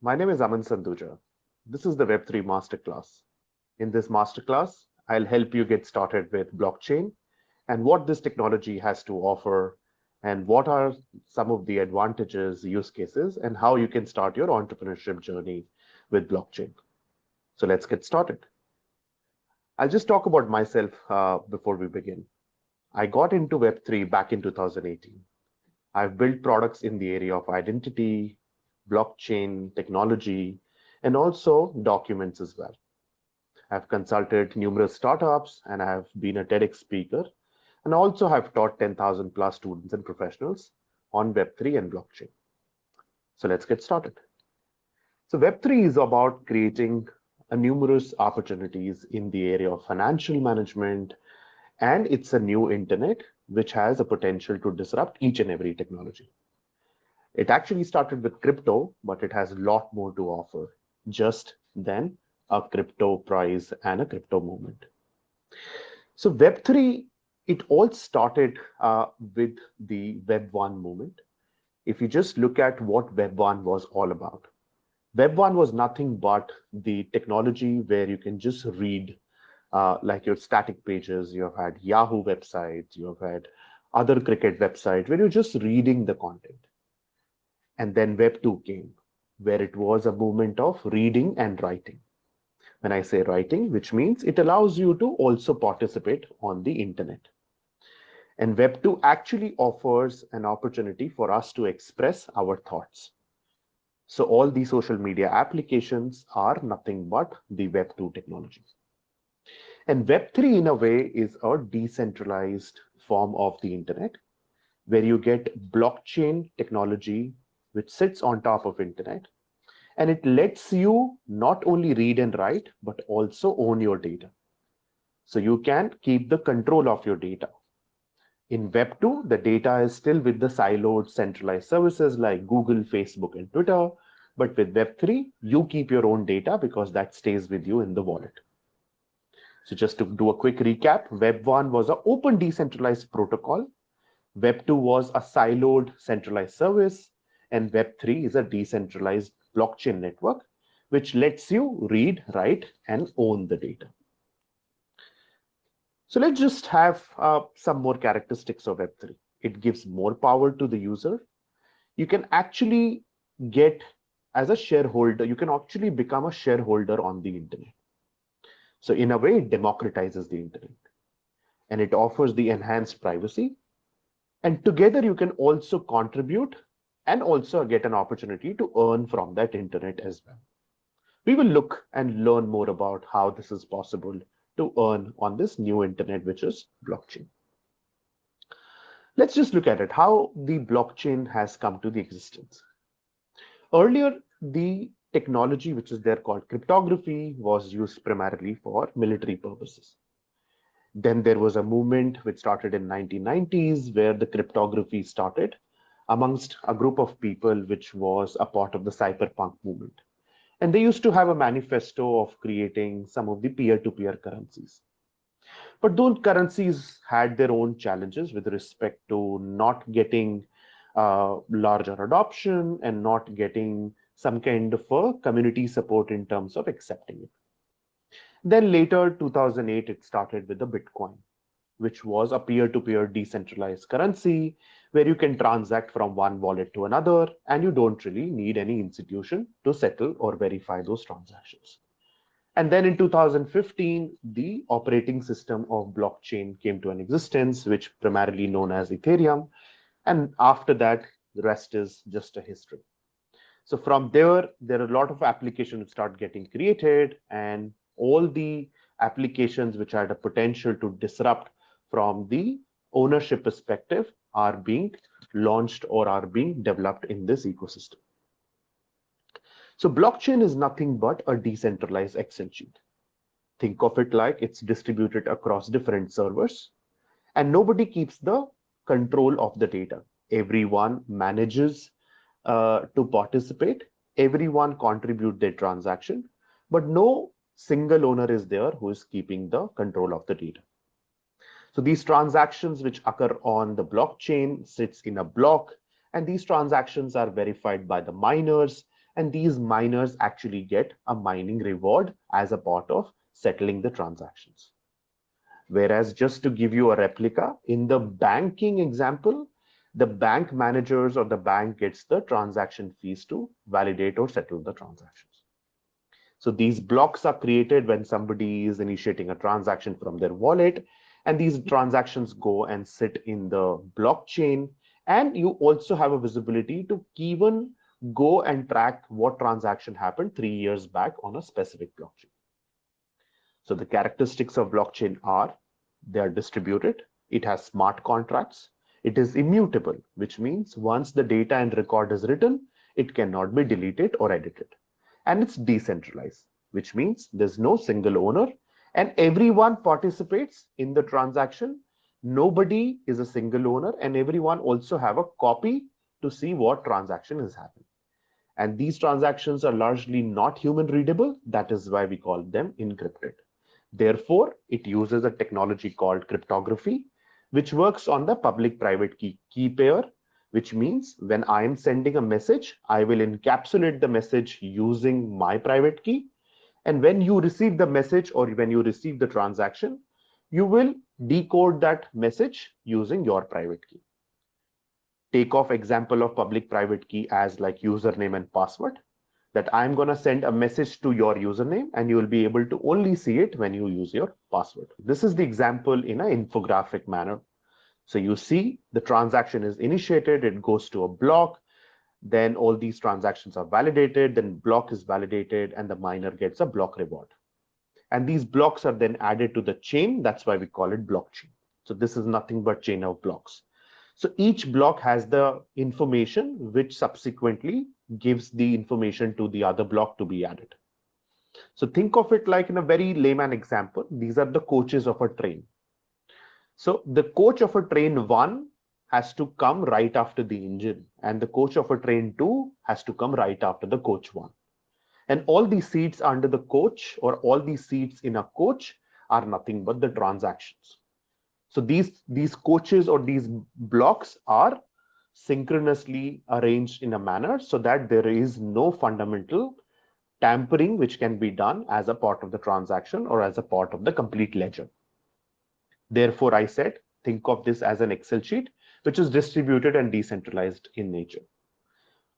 My name is Aman Sanduja. This is the Web3 Masterclass. In this masterclass, I'll help you get started with blockchain and what this technology has to offer, and what are some of the advantages, use cases, and how you can start your entrepreneurship journey with blockchain. So let's get started. I'll just talk about myself before we begin. I got into Web3 back in 2018. I've built products in the area of identity, blockchain, technology, and also documents as well. I've consulted numerous startups and I've been a TEDx speaker, and also have taught 10,000 plus students and professionals on Web3 and blockchain. So let's get started. So Web3 is about creating numerous opportunities in the area of financial management, and it's a new internet which has a potential to disrupt each and every technology. It actually started with crypto, but it has a lot more to offer just than a crypto price and a crypto movement. So Web3, it all started with the Web1 movement. If you just look at what Web1 was all about, Web1 was nothing but the technology where you can just read like your static pages. You have had Yahoo websites, you have had other cricket websites where you're just reading the content. And then Web2 came, where it was a movement of reading and writing. When I say writing, which means it allows you to also participate on the internet. And Web2 actually offers an opportunity for us to express our thoughts. So all these social media applications are nothing but the Web2 technology. And Web3 in a way is a decentralized form of the internet, where you get blockchain technology which sits on top of internet, and it lets you not only read and write but also own your data. So you can keep the control of your data. In Web2, the data is still with the siloed centralized services like Google, Facebook, and Twitter. But with Web3, you keep your own data because that stays with you in the wallet. So just to do a quick recap, Web1 was an open decentralized protocol. Web2 was a siloed centralized service. And Web3 is a decentralized blockchain network, which lets you read, write, and own the data. So let's just have some more characteristics of Web3. It gives more power to the user. You can actually get as a shareholder, you can actually become a shareholder on the internet. So in a way, it democratizes the internet and it offers the enhanced privacy. And together you can also contribute and also get an opportunity to earn from that internet as well. We will look and learn more about how this is possible to earn on this new internet, which is blockchain. Let's just look at it, how the blockchain has come to the existence. Earlier, the technology which is there called cryptography was used primarily for military purposes. Then there was a movement which started in 1990s where the cryptography started amongst a group of people which was a part of the cyberpunk movement. And they used to have a manifesto of creating some of the peer-to-peer currencies. But those currencies had their own challenges with respect to not getting larger adoption and not getting some kind of a community support in terms of accepting it. Then later, 2008, it started with the Bitcoin, which was a peer-to-peer decentralized currency where you can transact from one wallet to another, and you don't really need any institution to settle or verify those transactions. And then in 2015, the operating system of blockchain came to an existence, which primarily known as Ethereum. And after that, the rest is just a history. So from there are a lot of applications that start getting created, and all the applications which had a potential to disrupt from the ownership perspective are being launched or are being developed in this ecosystem. So blockchain is nothing but a decentralized Excel sheet. Think of it like it's distributed across different servers, and nobody keeps the control of the data. Everyone manages to participate, everyone contribute their transaction, but no single owner is there who is keeping the control of the data. So these transactions which occur on the blockchain sits in a block, and these transactions are verified by the miners, and these miners actually get a mining reward as a part of settling the transactions. Whereas, just to give you a replica, in the banking example, the bank managers or the bank gets the transaction fees to validate or settle the transactions. So these blocks are created when somebody is initiating a transaction from their wallet, and these transactions go and sit in the blockchain. And you also have a visibility to even go and track what transaction happened 3 years back on a specific blockchain. So the characteristics of blockchain are they are distributed, it has smart contracts, it is immutable, which means once the data and record is written, it cannot be deleted or edited. And it's decentralized, which means there's no single owner and everyone participates in the transaction. Nobody is a single owner and everyone also have a copy to see what transaction is happening. And these transactions are largely not human readable. That is why we call them encrypted. Therefore, it uses a technology called cryptography, which works on the public-private key pair, which means when I am sending a message, I will encapsulate the message using my private key. And when you receive the message or when you receive the transaction, you will decode that message using your private key. Take off example of public-private key as like username and password, that I'm going to send a message to your username and you will be able to only see it when you use your password. This is the example in an infographic manner. So you see the transaction is initiated, it goes to a block, then all these transactions are validated, then block is validated and the miner gets a block reward. And these blocks are then added to the chain. That's why we call it blockchain. So this is nothing but chain of blocks. So each block has the information which subsequently gives the information to the other block to be added. So think of it like in a very layman example, these are the coaches of a train. So the coach of a train 1 has to come right after the engine, and the coach of a train 2 has to come right after the coach 1. And all these seats under the coach or all these seats in a coach are nothing but the transactions. So these coaches or these blocks are synchronously arranged in a manner so that there is no fundamental tampering which can be done as a part of the transaction or as a part of the complete ledger. Therefore, I said, think of this as an Excel sheet, which is distributed and decentralized in nature.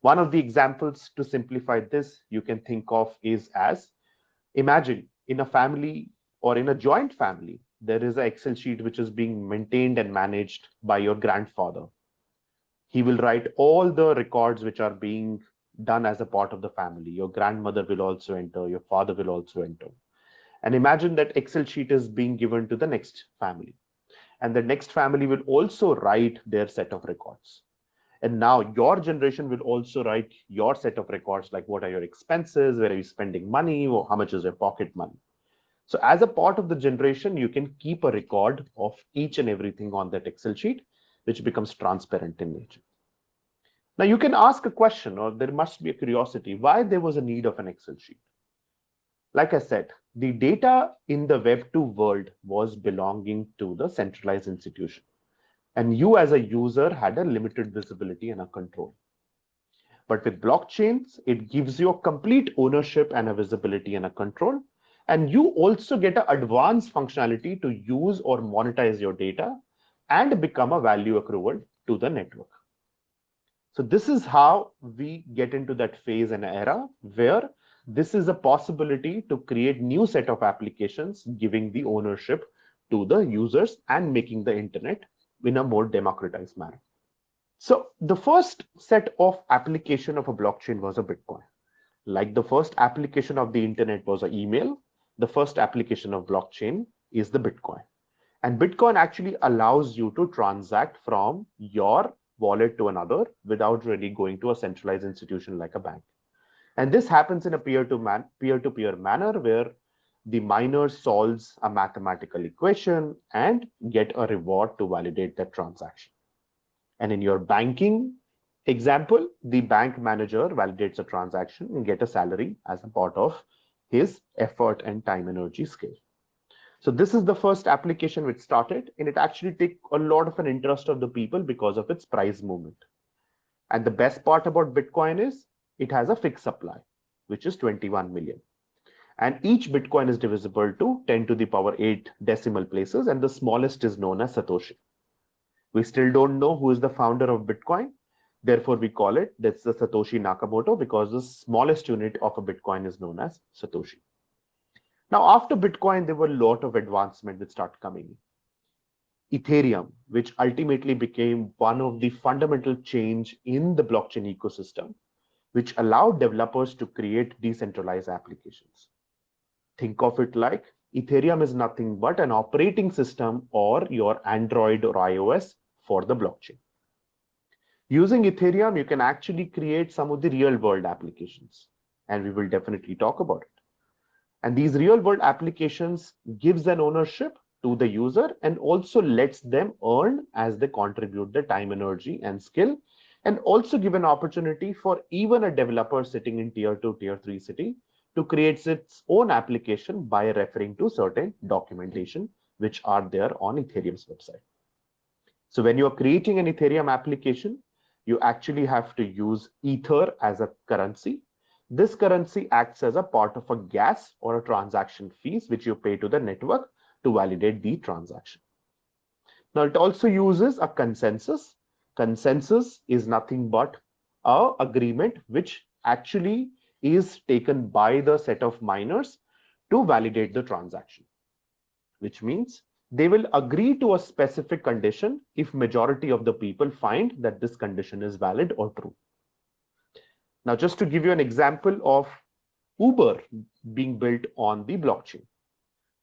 One of the examples to simplify this you can think of is as, imagine in a family or in a joint family, there is an Excel sheet which is being maintained and managed by your grandfather. He will write all the records which are being done as a part of the family. Your grandmother will also enter, your father will also enter. And imagine that Excel sheet is being given to the next family. And the next family will also write their set of records. And now your generation will also write your set of records, like what are your expenses, where are you spending money, or how much is your pocket money. So as a part of the generation, you can keep a record of each and everything on that Excel sheet, which becomes transparent in nature. Now you can ask a question, or there must be a curiosity, why there was a need of an Excel sheet. Like I said, the data in the Web2 world was belonging to the centralized institution. And you as a user had a limited visibility and a control. But with blockchains, it gives you a complete ownership and a visibility and a control. And you also get an advanced functionality to use or monetize your data and become a value accrual to the network. So this is how we get into that phase and era where this is a possibility to create new set of applications, giving the ownership to the users and making the internet in a more democratized manner. So the first set of application of a blockchain was a Bitcoin. Like the first application of the internet was an email, the first application of blockchain is the Bitcoin. And Bitcoin actually allows you to transact from your wallet to another without really going to a centralized institution like a bank. And this happens in a peer-to-peer manner where the miner solves a mathematical equation and get a reward to validate that transaction. And in your banking example, the bank manager validates a transaction and get a salary as a part of his effort and time energy scale. So this is the first application which started, and it actually took a lot of an interest of the people because of its price movement. And the best part about Bitcoin is it has a fixed supply, which is 21 million. And each Bitcoin is divisible to 10 to the power 8 decimal places, and the smallest is known as Satoshi. We still don't know who is the founder of Bitcoin. Therefore, we call it that's the Satoshi Nakamoto, because the smallest unit of a Bitcoin is known as Satoshi. Now, after Bitcoin, there were a lot of advancement that started coming. Ethereum, which ultimately became one of the fundamental change in the blockchain ecosystem, which allowed developers to create decentralized applications. Think of it like Ethereum is nothing but an operating system or your Android or iOS for the blockchain. Using Ethereum, you can actually create some of the real world applications, and we will definitely talk about it. And these real world applications gives an ownership to the user and also lets them earn as they contribute the time, energy, and skill, and also give an opportunity for even a developer sitting in tier 2, tier 3 city to create its own application by referring to certain documentation which are there on Ethereum's website. So when you are creating an Ethereum application, you actually have to use Ether as a currency. This currency acts as a part of a gas or a transaction fees which you pay to the network to validate the transaction. Now it also uses a consensus. Consensus is nothing but an agreement which actually is taken by the set of miners to validate the transaction, which means they will agree to a specific condition if majority of the people find that this condition is valid or true. Now, just to give you an example of Uber being built on the blockchain.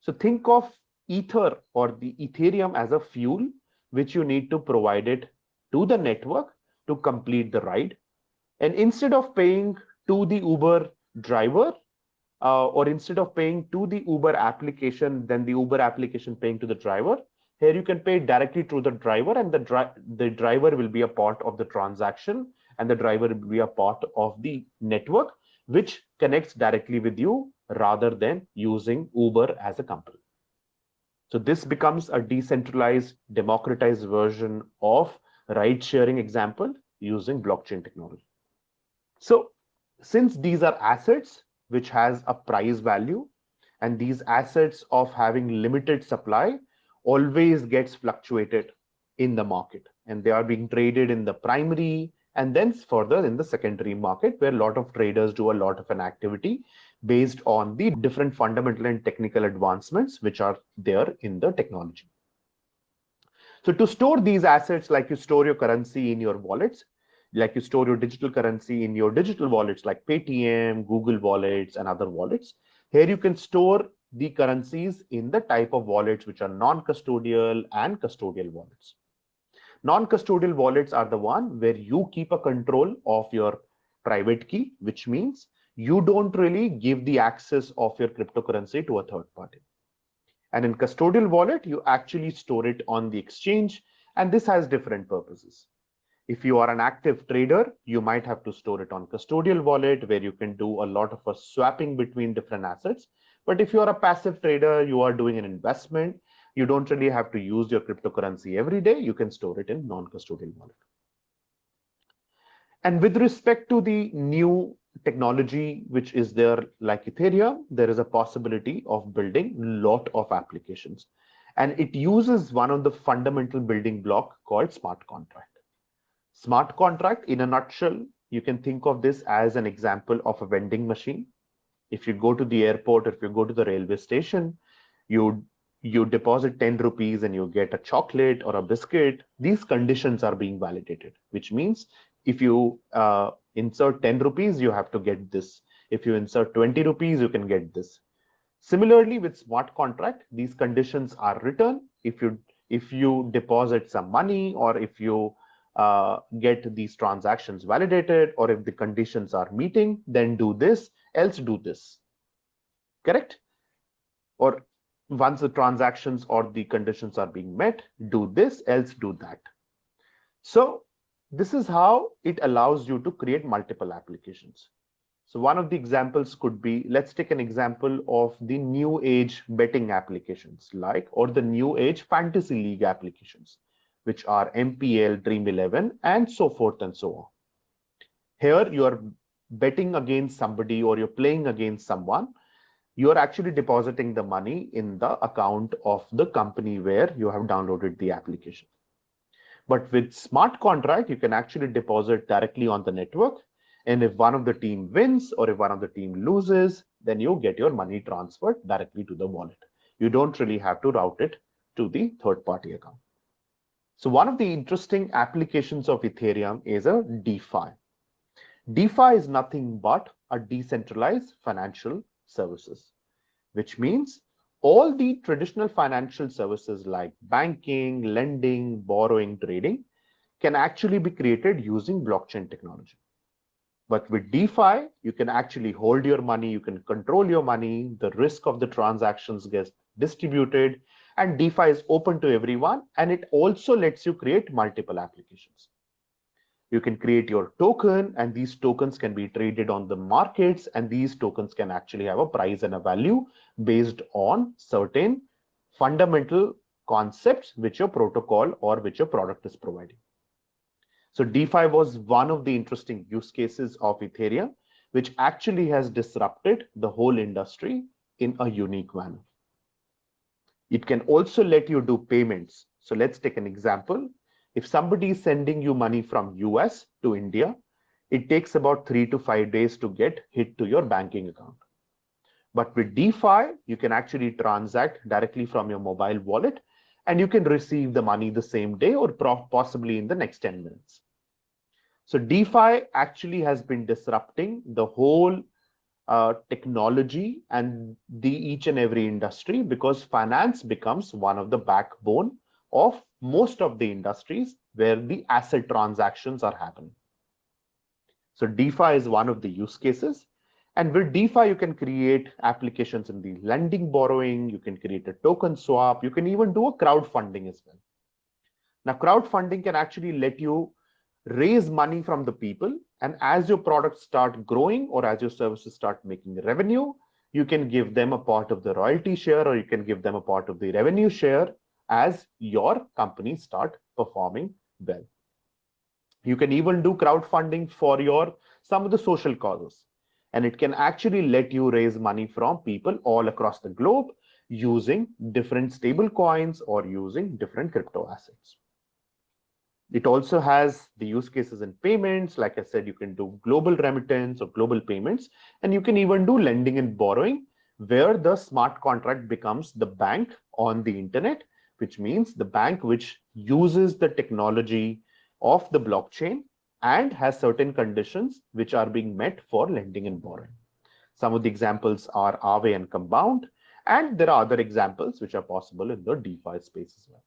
So think of Ether or the Ethereum as a fuel, which you need to provide it to the network to complete the ride. And instead of paying to the Uber driver, or instead of paying to the Uber application, then the Uber application paying to the driver, here you can pay directly to the driver, and the driver will be a part of the transaction, and the driver will be a part of the network, which connects directly with you rather than using Uber as a company. So this becomes a decentralized, democratized version of ride sharing example using blockchain technology. So since these are assets which has a price value, and these assets of having limited supply always gets fluctuated in the market, and they are being traded in the primary and then further in the secondary market, where a lot of traders do a lot of an activity based on the different fundamental and technical advancements which are there in the technology. So to store these assets, like you store your currency in your wallets, like you store your digital currency in your digital wallets like Paytm, Google Wallets, and other wallets, here you can store the currencies in the type of wallets which are non-custodial and custodial wallets. Non-custodial wallets are the one where you keep a control of your private key, which means you don't really give the access of your cryptocurrency to a third party. And in custodial wallet, you actually store it on the exchange, and this has different purposes. If you are an active trader, you might have to store it on custodial wallet where you can do a lot of a swapping between different assets. But if you are a passive trader, you are doing an investment, you don't really have to use your cryptocurrency every day. You can store it in non-custodial wallet. And with respect to the new technology which is there like Ethereum, there is a possibility of building a lot of applications. And it uses one of the fundamental building block called smart contract. Smart contract, in a nutshell, you can think of this as an example of a vending machine. If you go to the airport, or if you go to the railway station, you deposit 10 rupees and you get a chocolate or a biscuit. These conditions are being validated, which means if you insert 10 rupees, you have to get this. If you insert 20 rupees, you can get this. Similarly, with smart contract, these conditions are written. If you deposit some money, or if you get these transactions validated, or if the conditions are meeting, then do this, else do this. Correct? Or once the transactions or the conditions are being met, do this, else do that. So this is how it allows you to create multiple applications. So one of the examples could be, let's take an example of the new age betting applications, or the new age fantasy league applications, which are MPL, Dream 11, and so forth and so on. Here you are betting against somebody or you're playing against someone, you're actually depositing the money in the account of the company where you have downloaded the application. But with smart contract, you can actually deposit directly on the network. And if one of the team wins or if one of the team loses, then you get your money transferred directly to the wallet. You don't really have to route it to the third party account. So one of the interesting applications of Ethereum is a DeFi. DeFi is nothing but a decentralized financial services, which means all the traditional financial services like banking, lending, borrowing, trading can actually be created using blockchain technology. But with DeFi, you can actually hold your money, you can control your money, the risk of the transactions gets distributed, and DeFi is open to everyone, and it also lets you create multiple applications. You can create your token, and these tokens can be traded on the markets, and these tokens can actually have a price and a value based on certain fundamental concepts which your protocol or which your product is providing. So DeFi was one of the interesting use cases of Ethereum, which actually has disrupted the whole industry in a unique manner. It can also let you do payments. So let's take an example. If somebody is sending you money from US to India, it takes about 3 to 5 days to get hit to your banking account. But with DeFi, you can actually transact directly from your mobile wallet, and you can receive the money the same day or possibly in the next 10 minutes. So DeFi actually has been disrupting the whole technology and each and every industry, because finance becomes one of the backbone of most of the industries where the asset transactions are happening. So DeFi is one of the use cases. And with DeFi, you can create applications in the lending, borrowing, you can create a token swap, you can even do a crowdfunding as well. Now, crowdfunding can actually let you raise money from the people, and as your products start growing or as your services start making revenue, you can give them a part of the royalty share, or you can give them a part of the revenue share as your company start performing well. You can even do crowdfunding for your some of the social causes, and it can actually let you raise money from people all across the globe using different stable coins or using different crypto assets. It also has the use cases in payments. Like I said, you can do global remittance or global payments, and you can even do lending and borrowing, where the smart contract becomes the bank on the internet, which means the bank which uses the technology of the blockchain and has certain conditions which are being met for lending and borrowing. Some of the examples are Aave and Compound, and there are other examples which are possible in the DeFi space as well.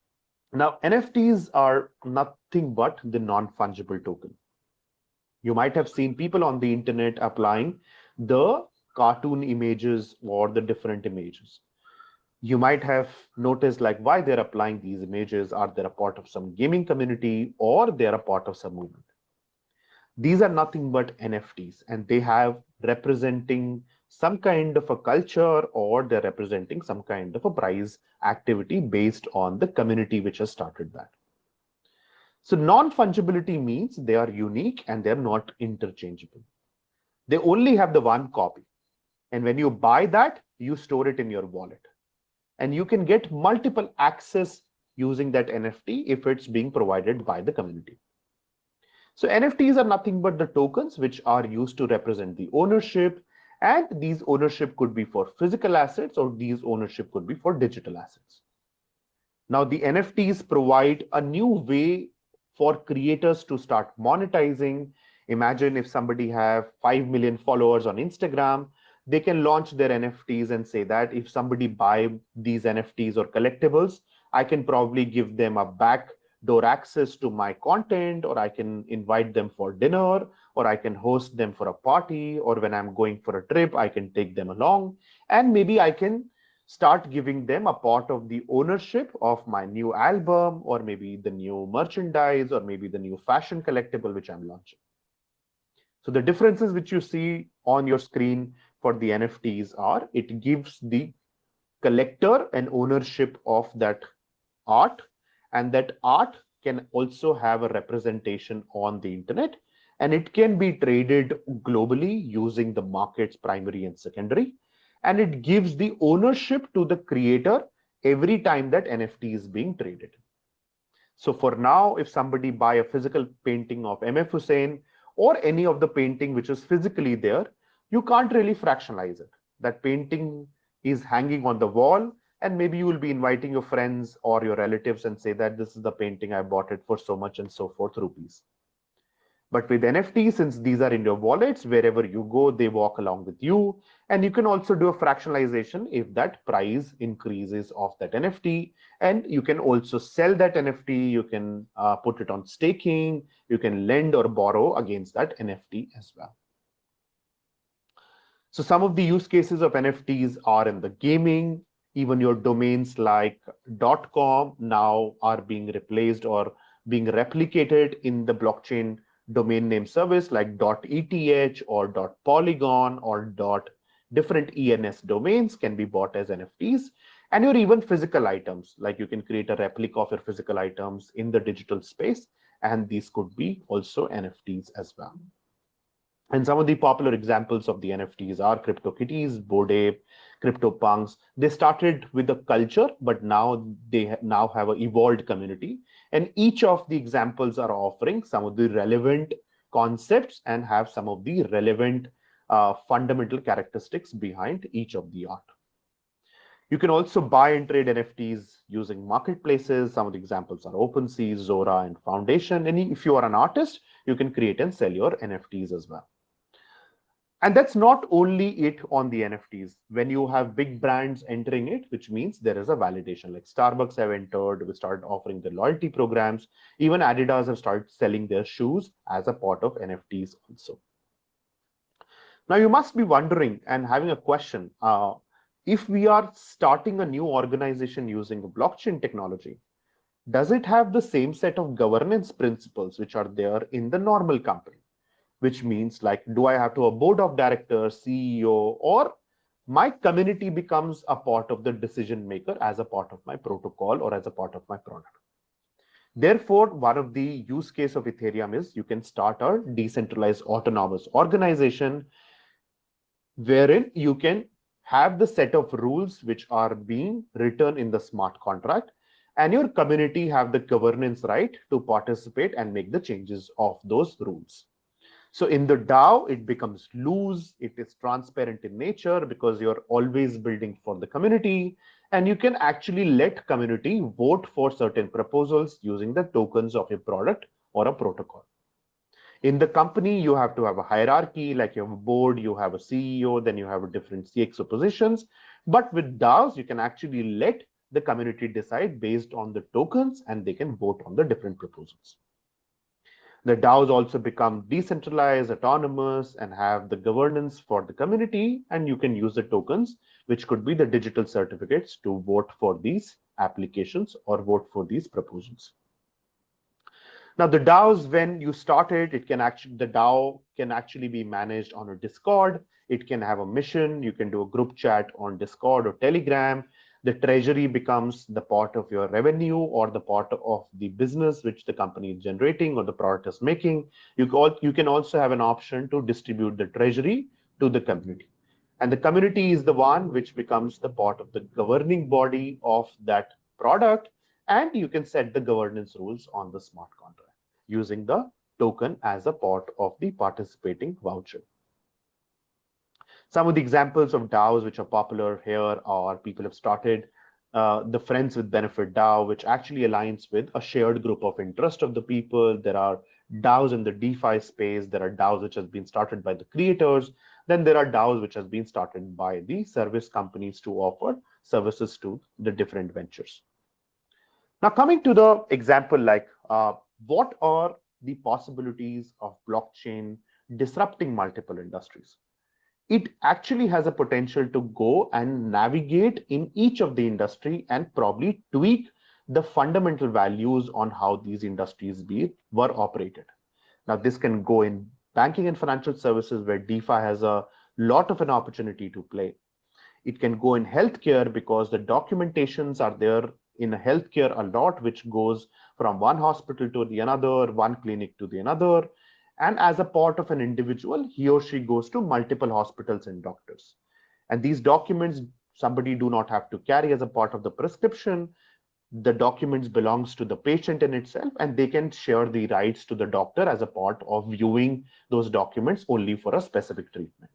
Now, NFTs are nothing but the non-fungible token. You might have seen people on the internet applying the cartoon images or the different images. You might have noticed like why they're applying these images. Are they a part of some gaming community or they're a part of some movement? These are nothing but NFTs, and they have representing some kind of a culture, or they're representing some kind of a prize activity based on the community which has started that. So non-fungibility means they are unique and they're not interchangeable. They only have the one copy. And when you buy that, you store it in your wallet. And you can get multiple access using that NFT if it's being provided by the community. So NFTs are nothing but the tokens which are used to represent the ownership, and these ownership could be for physical assets or these ownership could be for digital assets. Now the NFTs provide a new way for creators to start monetizing. Imagine if somebody have 5 million followers on Instagram, they can launch their NFTs and say that if somebody buy these NFTs or collectibles, I can probably give them a backdoor access to my content, or I can invite them for dinner, or I can host them for a party, or when I'm going for a trip, I can take them along, and maybe I can start giving them a part of the ownership of my new album, or maybe the new merchandise, or maybe the new fashion collectible which I'm launching. So the differences which you see on your screen for the NFTs are, it gives the collector an ownership of that art, and that art can also have a representation on the internet, and it can be traded globally using the markets primary and secondary, and it gives the ownership to the creator every time that NFT is being traded. So for now, if somebody buy a physical painting of MF Hussain or any of the painting which is physically there, you can't really fractionalize it. That painting is hanging on the wall, and maybe you will be inviting your friends or your relatives and say that this is the painting, I bought it for so much and so forth rupees. But with NFT, since these are in your wallets, wherever you go, they walk along with you. And you can also do a fractionalization if that price increases of that NFT. And you can also sell that NFT. You can put it on staking. You can lend or borrow against that NFT as well. So some of the use cases of NFTs are in the gaming. Even your domains like .com now are being replaced or being replicated in the blockchain domain name service like .eth or .polygon or different ENS domains can be bought as NFTs. And your even physical items, like you can create a replica of your physical items in the digital space, and these could be also NFTs as well. And some of the popular examples of the NFTs are CryptoKitties, Bored Ape, CryptoPunks. They started with a culture, but now they now have an evolved community. And each of the examples are offering some of the relevant concepts and have some of the relevant fundamental characteristics behind each of the art. You can also buy and trade NFTs using marketplaces. Some of the examples are OpenSea, Zora, and Foundation. And if you are an artist, you can create and sell your NFTs as well. And that's not only it on the NFTs. When you have big brands entering it, which means there is a validation, like Starbucks have entered, we started offering the loyalty programs. Even Adidas have started selling their shoes as a part of NFTs also. Now you must be wondering and having a question, if we are starting a new organization using blockchain technology, does it have the same set of governance principles which are there in the normal company? Which means, like, do I have to a board of directors, CEO, or my community becomes a part of the decision maker as a part of my protocol or as a part of my product? Therefore, one of the use case of Ethereum is you can start a decentralized autonomous organization wherein you can have the set of rules which are being written in the smart contract, and your community have the governance right to participate and make the changes of those rules. So in the DAO, it becomes loose, it is transparent in nature because you're always building for the community, and you can actually let community vote for certain proposals using the tokens of a product or a protocol. In the company, you have to have a hierarchy, like you have a board, you have a CEO, then you have different CXO positions. But with DAOs, you can actually let the community decide based on the tokens, and they can vote on the different proposals. The DAOs also become decentralized, autonomous, and have the governance for the community, and you can use the tokens, which could be the digital certificates, to vote for these applications or vote for these proposals. Now, the DAOs, when you start it, the DAO can actually be managed on a Discord. It can have a mission. You can do a group chat on Discord or Telegram. The treasury becomes the part of your revenue or the part of the business which the company is generating or the product is making. You can also have an option to distribute the treasury to the community. And the community is the one which becomes the part of the governing body of that product. And you can set the governance rules on the smart contract using the token as a part of the participating voucher. Some of the examples of DAOs which are popular here are people have started the Friends with Benefit DAO, which actually aligns with a shared group of interest of the people. There are DAOs in the DeFi space. There are DAOs which has been started by the creators. Then there are DAOs which has been started by the service companies to offer services to the different ventures. Now, coming to the example, like what are the possibilities of blockchain disrupting multiple industries? It actually has a potential to go and navigate in each of the industry and probably tweak the fundamental values on how these industries were operated. Now, this can go in banking and financial services where DeFi has a lot of an opportunity to play. It can go in healthcare because the documentations are there in healthcare a lot, which goes from one hospital to the another, one clinic to the another. And as a part of an individual, he or she goes to multiple hospitals and doctors. And these documents, somebody do not have to carry as a part of the prescription. The documents belongs to the patient in itself, and they can share the rights to the doctor as a part of viewing those documents only for a specific treatment.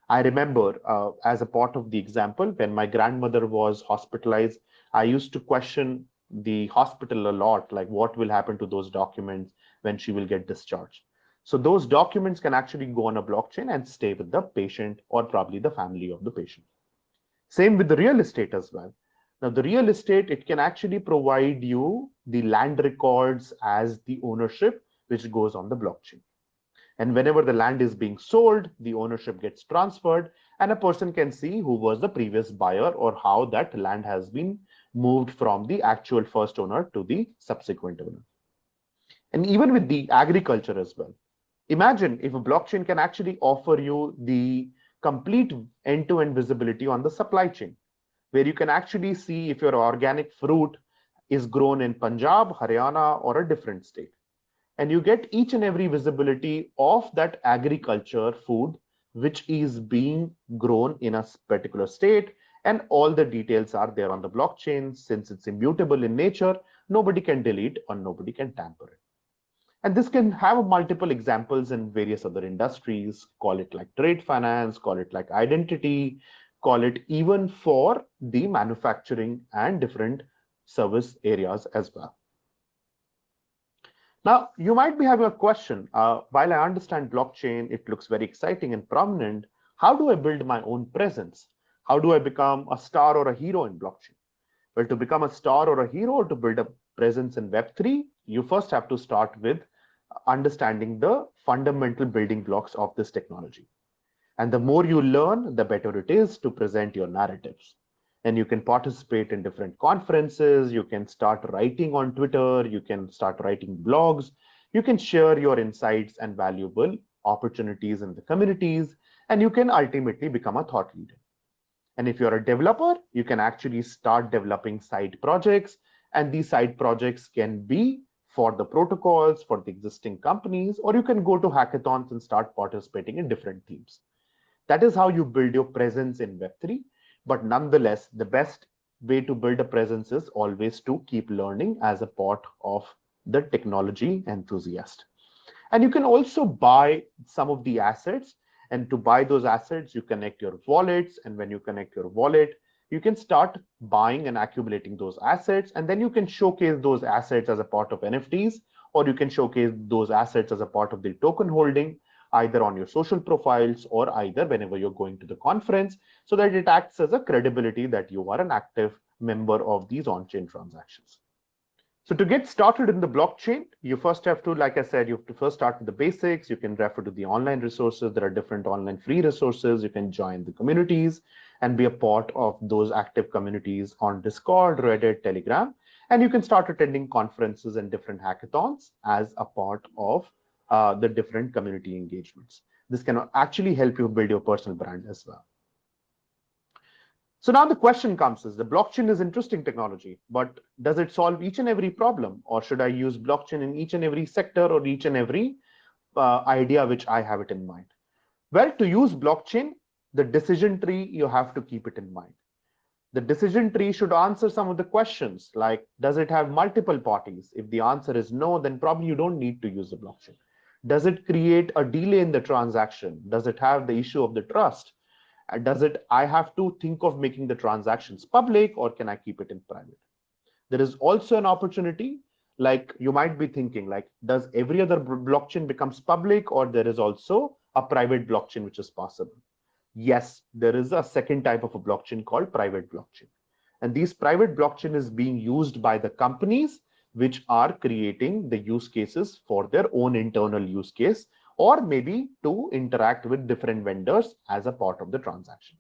I remember as a part of the example, when my grandmother was hospitalized, I used to question the hospital a lot, like what will happen to those documents when she will get discharged. So those documents can actually go on a blockchain and stay with the patient or probably the family of the patient. Same with the real estate as well. Now, the real estate, it can actually provide you the land records as the ownership, which goes on the blockchain. And whenever the land is being sold, the ownership gets transferred, and a person can see who was the previous buyer or how that land has been moved from the actual first owner to the subsequent owner. And even with the agriculture as well. Imagine if a blockchain can actually offer you the complete end-to-end visibility on the supply chain, where you can actually see if your organic fruit is grown in Punjab, Haryana, or a different state. And you get each and every visibility of that agriculture food which is being grown in a particular state, and all the details are there on the blockchain. Since it's immutable in nature, nobody can delete or nobody can tamper it. And this can have multiple examples in various other industries. Call it like trade finance, call it like identity, call it even for the manufacturing and different service areas as well. Now, you might be having a question. While I understand blockchain, it looks very exciting and prominent. How do I build my own presence? How do I become a star or a hero in blockchain? Well, to become a star or a hero, or to build a presence in Web3, you first have to start with understanding the fundamental building blocks of this technology. And the more you learn, the better it is to present your narratives. And you can participate in different conferences, you can start writing on Twitter, you can start writing blogs, you can share your insights and valuable opportunities in the communities, and you can ultimately become a thought leader. And if you're a developer, you can actually start developing side projects, and these side projects can be for the protocols, for the existing companies, or you can go to hackathons and start participating in different teams. That is how you build your presence in Web3. But nonetheless, the best way to build a presence is always to keep learning as a part of the technology enthusiast. And you can also buy some of the assets. And to buy those assets, you connect your wallets. And when you connect your wallet, you can start buying and accumulating those assets. And then you can showcase those assets as a part of NFTs, or you can showcase those assets as a part of the token holding, either on your social profiles or either whenever you're going to the conference, so that it acts as a credibility that you are an active member of these on-chain transactions. So to get started in the blockchain, you first have to, like I said, you have to first start with the basics. You can refer to the online resources. There are different online free resources. You can join the communities and be a part of those active communities on Discord, Reddit, Telegram. And you can start attending conferences and different hackathons as a part of the different community engagements. This can actually help you build your personal brand as well. So now the question comes is, the blockchain is interesting technology, but does it solve each and every problem? Or should I use blockchain in each and every sector or each and every idea which I have it in mind? Well, to use blockchain, the decision tree, you have to keep it in mind. The decision tree should answer some of the questions like, does it have multiple parties? If the answer is no, then probably you don't need to use the blockchain. Does it create a delay in the transaction? Does it have the issue of the trust? I have to think of making the transactions public, or can I keep it in private? There is also an opportunity, like you might be thinking, like, does every other blockchain becomes public, or there is also a private blockchain which is possible? Yes, there is a second type of a blockchain called private blockchain. And these private blockchain is being used by the companies which are creating the use cases for their own internal use case, or maybe to interact with different vendors as a part of the transaction.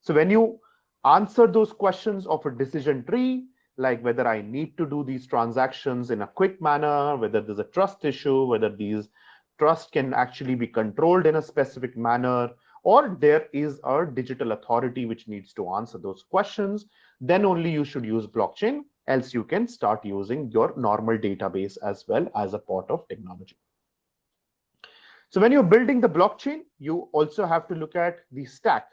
So when you answer those questions of a decision tree, like whether I need to do these transactions in a quick manner, whether there's a trust issue, whether these trust can actually be controlled in a specific manner, or there is a digital authority which needs to answer those questions, then only you should use blockchain, else you can start using your normal database as well as a part of technology. So when you're building the blockchain, you also have to look at the stack.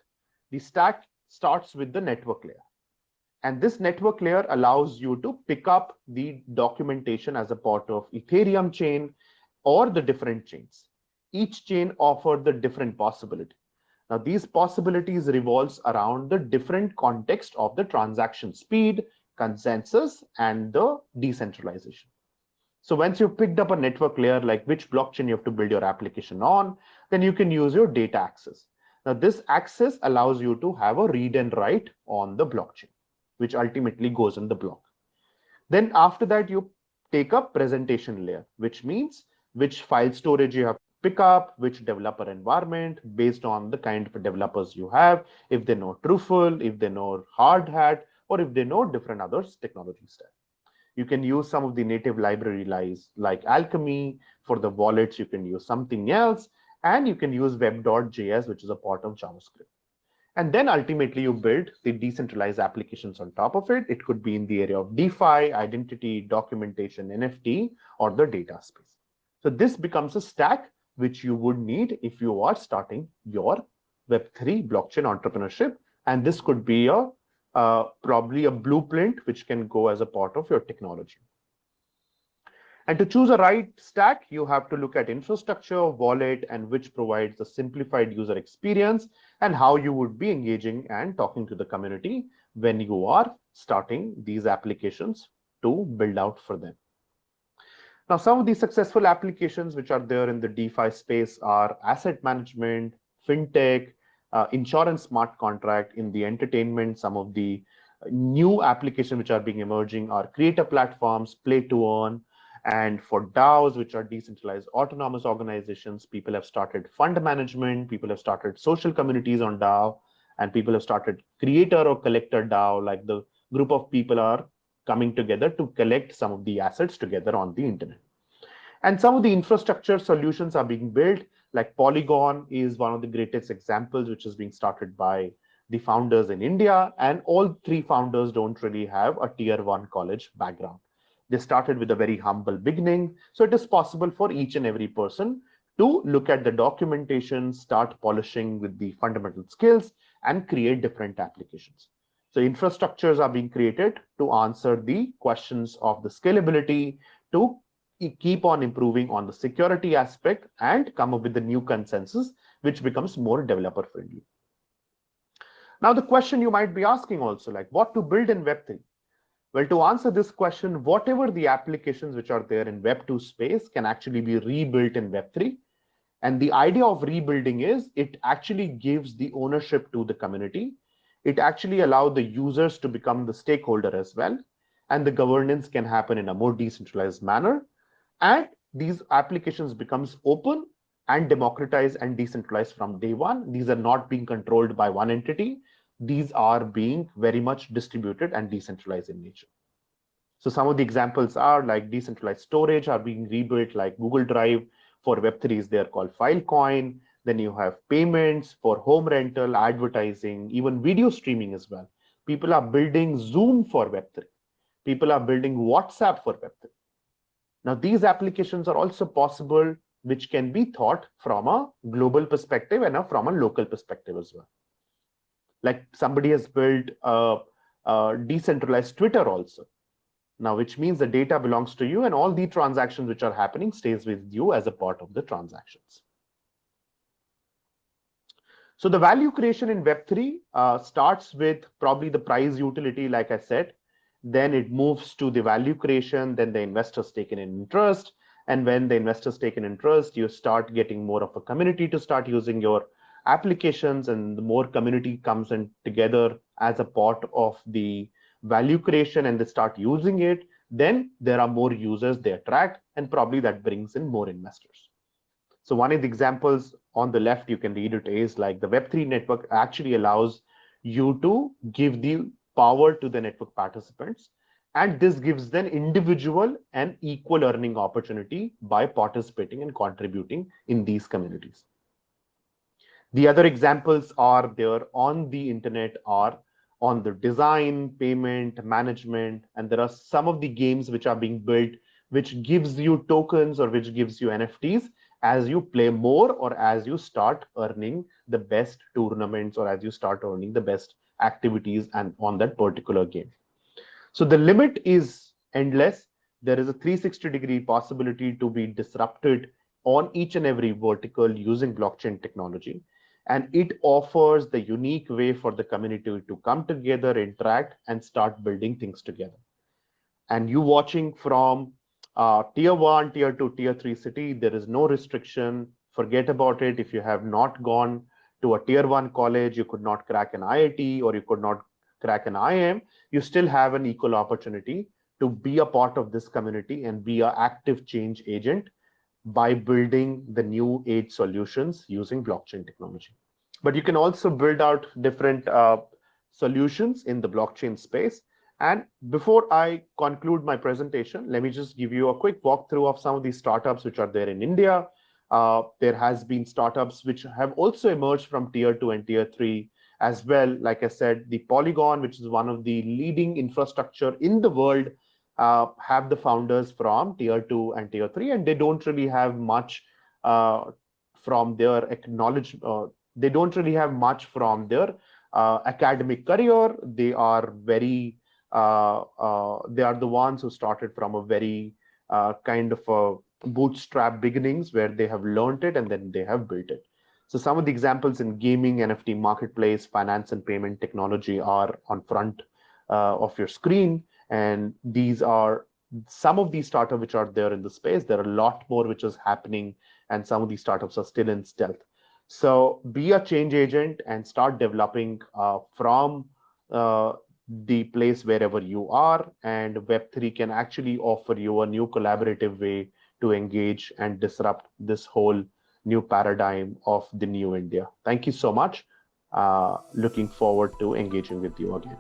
The stack starts with the network layer. And this network layer allows you to pick up the documentation as a part of Ethereum chain or the different chains. Each chain offers the different possibility. Now, these possibilities revolves around the different context of the transaction speed, consensus, and the decentralization. So once you've picked up a network layer, like which blockchain you have to build your application on, then you can use your data access. Now, this access allows you to have a read and write on the blockchain, which ultimately goes in the block. Then after that, you take a presentation layer, which means which file storage you have to pick up, which developer environment based on the kind of developers you have, if they know Truffle, if they know Hard Hat, or if they know different other technology stack. You can use some of the native library like Alchemy. For the wallets, you can use something else, and you can use web.js, which is a part of JavaScript. And then ultimately you build the decentralized applications on top of it. It could be in the area of DeFi, identity, documentation, NFT, or the data space. So this becomes a stack which you would need if you are starting your Web3 blockchain entrepreneurship. And this could be probably a blueprint which can go as a part of your technology. And to choose a right stack, you have to look at infrastructure, wallet, and which provides a simplified user experience, and how you would be engaging and talking to the community when you are starting these applications to build out for them. Now, some of the successful applications which are there in the DeFi space are asset management, fintech, insurance smart contract. In the entertainment, some of the new applications which are being emerging are creator platforms, play to earn. And for DAOs, which are decentralized autonomous organizations, people have started fund management, people have started social communities on DAO, and people have started creator or collector DAO, like the group of people are coming together to collect some of the assets together on the internet. And some of the infrastructure solutions are being built, like Polygon is one of the greatest examples, which is being started by the founders in India. And all three founders don't really have a tier one college background. They started with a very humble beginning. So it is possible for each and every person to look at the documentation, start polishing with the fundamental skills, and create different applications. So infrastructures are being created to answer the questions of the scalability, to keep on improving on the security aspect, and come up with the new consensus, which becomes more developer friendly. Now, the question you might be asking also, like what to build in Web3? Well, to answer this question, whatever the applications which are there in Web2 space can actually be rebuilt in Web3. And the idea of rebuilding is it actually gives the ownership to the community. It actually allows the users to become the stakeholder as well. And the governance can happen in a more decentralized manner. And these applications becomes open and democratized and decentralized from day one. These are not being controlled by one entity. These are being very much distributed and decentralized in nature. So some of the examples are like decentralized storage are being rebuilt, like Google Drive. For Web3s, they are called Filecoin. Then you have payments for home rental, advertising, even video streaming as well. People are building Zoom for Web3. People are building WhatsApp for Web3. Now, these applications are also possible, which can be thought from a global perspective and from a local perspective as well. Like somebody has built a decentralized Twitter also. Now, which means the data belongs to you and all the transactions which are happening stays with you as a part of the transactions. So the value creation in Web3 starts with probably the price utility, like I said. Then it moves to the value creation, then the investors take an interest. And when the investors take an interest, you start getting more of a community to start using your applications, and the more community comes in together as a part of the value creation and they start using it, then there are more users they attract, and probably that brings in more investors. So one of the examples on the left, you can read it, is like the Web3 network actually allows you to give the power to the network participants. And this gives them individual and equal earning opportunity by participating and contributing in these communities. The other examples are there on the internet are on the design, payment, management, and there are some of the games which are being built, which gives you tokens or which gives you NFTs, as you play more or as you start earning the best tournaments or as you start earning the best activities and on that particular game. So the limit is endless. There is a 360-degree possibility to be disrupted on each and every vertical using blockchain technology. And it offers the unique way for the community to come together, interact, and start building things together. And you watching from tier one, tier two, tier three city, there is no restriction. Forget about it. If you have not gone to a tier one college, you could not crack an IIT or you could not crack an IIM, you still have an equal opportunity to be a part of this community and be an active change agent by building the new age solutions using blockchain technology. But you can also build out different solutions in the blockchain space. And before I conclude my presentation, let me just give you a quick walkthrough of some of these startups which are there in India. There has been startups which have also emerged from tier two and tier three as well. Like I said, the Polygon, which is one of the leading infrastructure in the world, have the founders from tier two and tier three, and they don't really have much from their acknowledge. They don't really have much from their academic career. They are very they are the ones who started from a very kind of a bootstrap beginnings where they have learned it and then they have built it. So some of the examples in gaming, NFT marketplace, finance and payment technology are on front of your screen. And these are some of these startups which are there in the space. There are a lot more which is happening, and some of these startups are still in stealth. So be a change agent and start developing from the place wherever you are. And Web3 can actually offer you a new collaborative way to engage and disrupt this whole new paradigm of the new India. Thank you so much. Looking forward to engaging with you again.